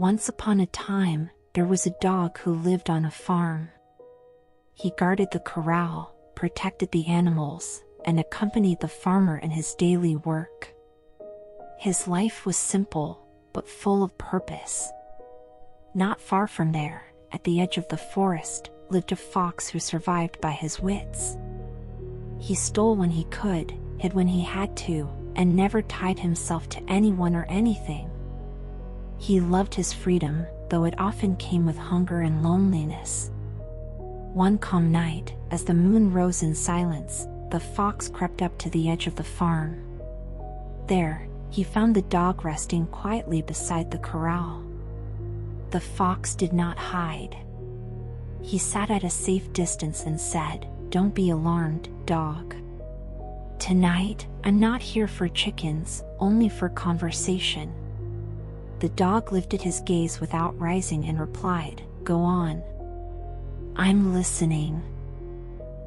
Once upon a time, there was a dog who lived on a farm. He guarded the corral, protected the animals, and accompanied the farmer in his daily work. His life was simple, but full of purpose. Not far from there, at the edge of the forest, lived a fox who survived by his wits. He stole when he could, hid when he had to, and never tied himself to anyone or anything. He loved his freedom, though it often came with hunger and loneliness. One calm night, as the moon rose in silence, the fox crept up to the edge of the farm. There, he found the dog resting quietly beside the corral. The fox did not hide. He sat at a safe distance and said, "Don't be alarmed, dog. Tonight, I'm not here for chickens, only for conversation." The dog lifted his gaze without rising and replied, "Go on. I'm listening."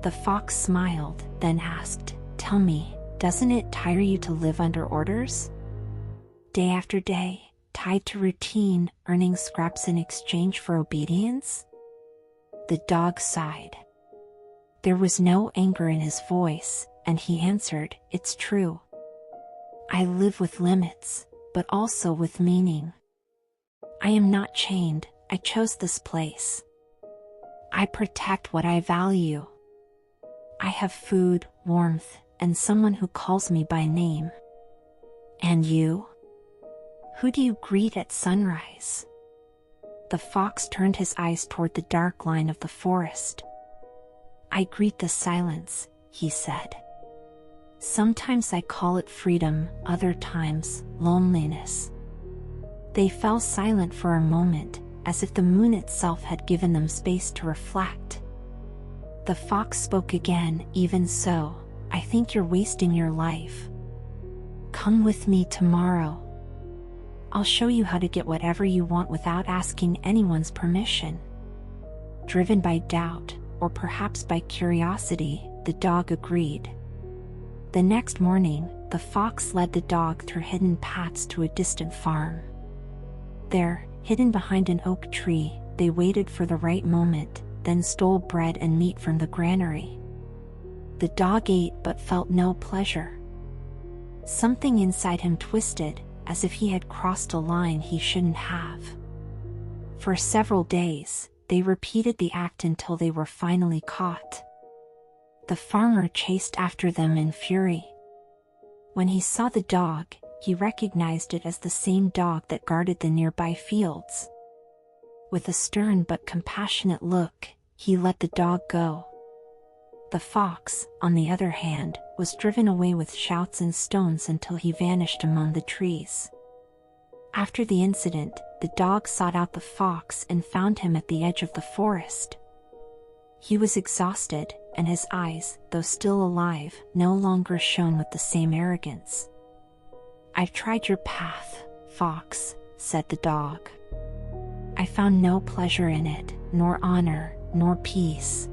The fox smiled, then asked, "Tell me, doesn't it tire you to live under orders? Day after day, tied to routine, earning scraps in exchange for obedience?" The dog sighed. There was no anger in his voice, and he answered, "It's true. I live with limits, but also with meaning. I am not chained, I chose this place. I protect what I value. I have food, warmth, and someone who calls me by name. And you? Who do you greet at sunrise?" The fox turned his eyes toward the dark line of the forest. "I greet the silence," he said. "Sometimes I call it freedom, other times, loneliness." They fell silent for a moment, as if the moon itself had given them space to reflect. The fox spoke again, "Even so, I think you're wasting your life. Come with me tomorrow. I'll show you how to get whatever you want without asking anyone's permission." Driven by doubt, or perhaps by curiosity, the dog agreed. The next morning, the fox led the dog through hidden paths to a distant farm. There, hidden behind an oak tree, they waited for the right moment, then stole bread and meat from the granary. The dog ate but felt no pleasure. Something inside him twisted, as if he had crossed a line he shouldn't have. For several days, they repeated the act until they were finally caught. The farmer chased after them in fury. When he saw the dog, he recognized it as the same dog that guarded the nearby fields. With a stern but compassionate look, he let the dog go. The fox, on the other hand, was driven away with shouts and stones until he vanished among the trees. After the incident, the dog sought out the fox and found him at the edge of the forest. He was exhausted, and his eyes, though still alive, no longer shone with the same arrogance. "I've tried your path, fox," said the dog. "I found no pleasure in it, nor honor, nor peace.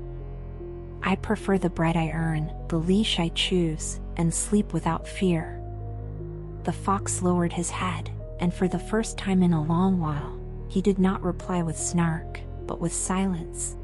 I prefer the bread I earn, the leash I choose, and sleep without fear." The fox lowered his head, and for the first time in a long while, he did not reply with snark, but with silence.